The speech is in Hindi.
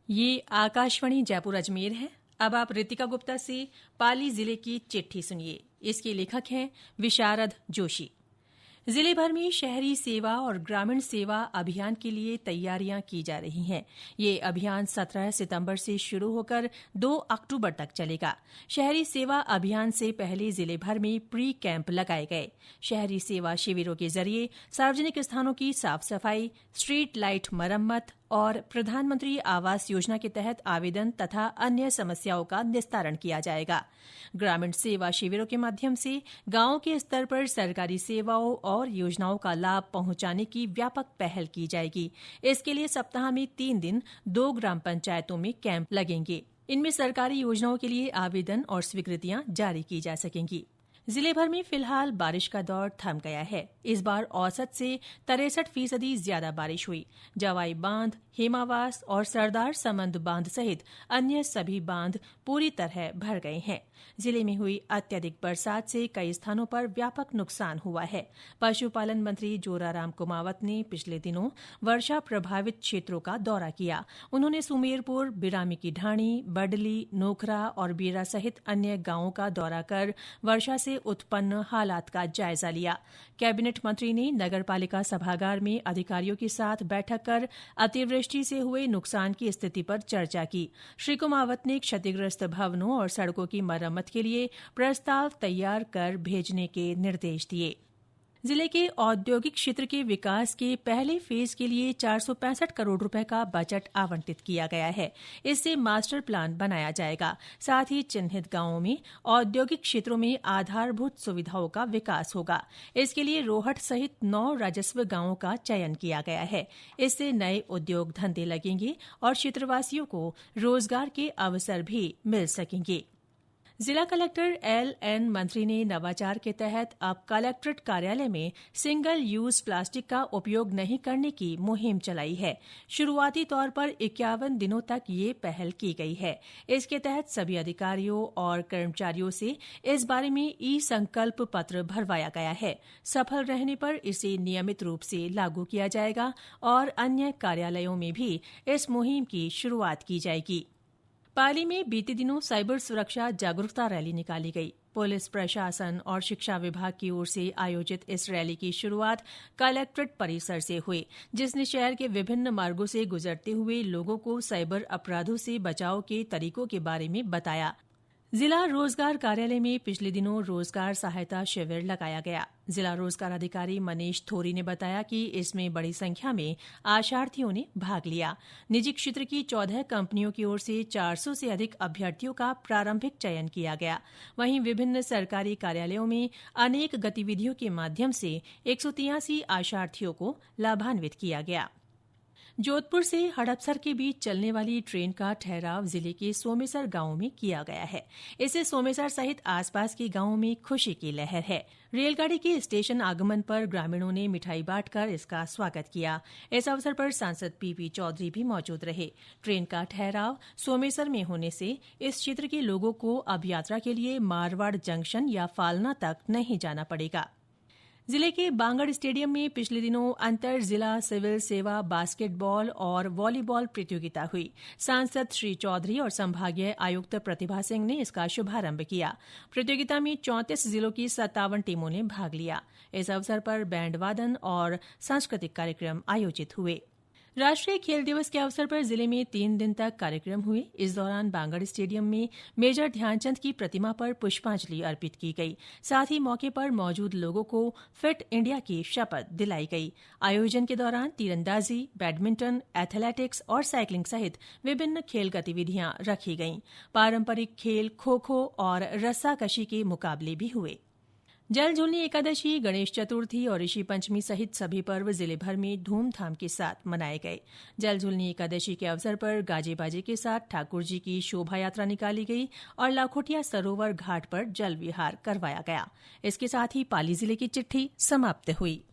ये आकाशवाणी जयपुर अजमेर है। अब आप रितिका गुप्ता से पाली जिले की चिट्ठी सुनिए। इसके लेखक हैं विशारद जोशी। जिले भर में शहरी सेवा और ग्रामीण सेवा अभियान के लिए तैयारियां की जा रही हैं। ये अभियान 17 सितंबर से शुरू होकर 2 अक्टूबर तक चलेगा। शहरी सेवा अभियान से पहले जिले भर में प्री कैंप लगाए गए। शहरी सेवा शिविरों के जरिए सार्वजनिक स्थानों की साफ सफाई, स्ट्रीट लाइट मरम्मत और प्रधानमंत्री आवास योजना के तहत आवेदन तथा अन्य समस्याओं का निस्तारण किया जाएगा। ग्रामीण सेवा शिविरों के माध्यम से गांव के स्तर पर सरकारी सेवाओं और योजनाओं का लाभ पहुंचाने की व्यापक पहल की जाएगी। इसके लिए सप्ताह में 3 दिन 2 ग्राम पंचायतों में कैंप लगेंगे। इनमें सरकारी योजनाओं के लिए आवेदन और स्वीकृतियां जारी की जा सकेंगी। जिले भर में फिलहाल बारिश का दौर थम गया है। इस बार औसत से 63% ज्यादा बारिश हुई। जवाई बांध, हेमावास और सरदार समंद बांध सहित अन्य सभी बांध पूरी तरह भर गए हैं। जिले में हुई अत्यधिक बरसात से कई स्थानों पर व्यापक नुकसान हुआ है। पशुपालन मंत्री जोराराम कुमावत ने पिछले दिनों वर्षा प्रभावित क्षेत्रों का दौरा किया। उन्होंने सुमेरपुर, बिरामी की ढाणी, बडली, नोखरा और बीरा सहित अन्य गांवों का दौरा कर वर्षा से उत्पन्न हालात का जायजा लिया। कैबिनेट मंत्री ने नगरपालिका सभागार में अधिकारियों के साथ बैठक कर अतिवृष्टि से हुए नुकसान की स्थिति पर चर्चा की। श्री कुमावत ने क्षतिग्रस्त भवनों और सड़कों की मरम्मत के लिए प्रस्ताव तैयार कर भेजने के निर्देश दिए। जिले के औद्योगिक क्षेत्र के विकास के पहले फेज के लिए 465 करोड़ रुपए का बजट आवंटित किया गया है। इससे मास्टर प्लान बनाया जाएगा। साथ ही चिन्हित गांवों में औद्योगिक क्षेत्रों में आधारभूत सुविधाओं का विकास होगा। इसके लिए रोहट सहित 9 राजस्व गांवों का चयन किया गया है। इससे नए उद्योग धंधे लगेंगे और क्षेत्रवासियों को रोजगार के अवसर भी मिल सकेंगे। जिला कलेक्टर एल.एन. मंत्री ने नवाचार के तहत अब कलेक्ट्रेट कार्यालय में सिंगल यूज प्लास्टिक का उपयोग नहीं करने की मुहिम चलाई है। शुरुआती तौर पर 51 दिनों तक ये पहल की गई है। इसके तहत सभी अधिकारियों और कर्मचारियों से इस बारे में ई-संकल्प पत्र भरवाया गया है। सफल रहने पर इसे नियमित रूप से लागू किया जाएगा और अन्य कार्यालयों में भी इस मुहिम की शुरुआत की जाएगी। पाली में बीते दिनों साइबर सुरक्षा जागरूकता रैली निकाली गई। पुलिस प्रशासन और शिक्षा विभाग की ओर से आयोजित इस रैली की शुरुआत कलेक्ट्रेट परिसर से हुई, जिसने शहर के विभिन्न मार्गों से गुजरते हुए लोगों को साइबर अपराधों से बचाव के तरीकों के बारे में बताया। जिला रोजगार कार्यालय में पिछले दिनों रोजगार सहायता शिविर लगाया गया। जिला रोजगार अधिकारी मनीष थोरी ने बताया कि इसमें बड़ी संख्या में आशार्थियों ने भाग लिया। निजी क्षेत्र की 14 कंपनियों की ओर से 400 से अधिक अभ्यर्थियों का प्रारंभिक चयन किया गया। वहीं विभिन्न सरकारी कार्यालयों में अनेक गतिविधियों के माध्यम से 183 आशार्थियों को लाभान्वित किया गया। जोधपुर से हड़पसर के बीच चलने वाली ट्रेन का ठहराव जिले के सोमेसर गांव में किया गया है। इससे सोमेसर सहित आसपास के गांवों में खुशी की लहर है। रेलगाड़ी के स्टेशन आगमन पर ग्रामीणों ने मिठाई बांटकर इसका स्वागत किया। इस अवसर पर सांसद पीपी चौधरी भी मौजूद रहे। ट्रेन का ठहराव सोमेसर में होने से इस क्षेत्र के लोगों को अब यात्रा के लिए मारवाड़ जंक्शन या फालना तक नहीं जाना पड़ेगा। जिले के बांगड़ स्टेडियम में पिछले दिनों अंतर जिला सिविल सेवा बास्केटबॉल और वॉलीबॉल प्रतियोगिता हुई। सांसद श्री चौधरी और संभागीय आयुक्त प्रतिभा सिंह ने इसका शुभारंभ किया। प्रतियोगिता में 34 जिलों की 57 टीमों ने भाग लिया। इस अवसर पर बैंड वादन और सांस्कृतिक कार्यक्रम आयोजित हुए। राष्ट्रीय खेल दिवस के अवसर पर जिले में 3 दिन तक कार्यक्रम हुए। इस दौरान बांगड़ स्टेडियम में मेजर ध्यानचंद की प्रतिमा पर पुष्पांजलि अर्पित की गई। साथ ही मौके पर मौजूद लोगों को फिट इंडिया की शपथ दिलाई गई। आयोजन के दौरान तीरंदाजी, बैडमिंटन, एथलेटिक्स और साइकिलिंग सहित विभिन्न खेल गतिविधियां रखी गईं। पारंपरिक खेल खो खो और रस्साकशी के मुकाबले भी हुए। जल झूलनी एकादशी, गणेश चतुर्थी और ऋषि पंचमी सहित सभी पर्व जिले भर में धूमधाम के साथ मनाए गए। जल झूलनी एकादशी के अवसर पर गाजे बाजे के साथ ठाकुर जी की शोभा यात्रा निकाली गई और लाखोटिया सरोवर घाट पर जल विहार करवाया गया। इसके साथ ही पाली जिले की चिट्ठी समाप्त हुई।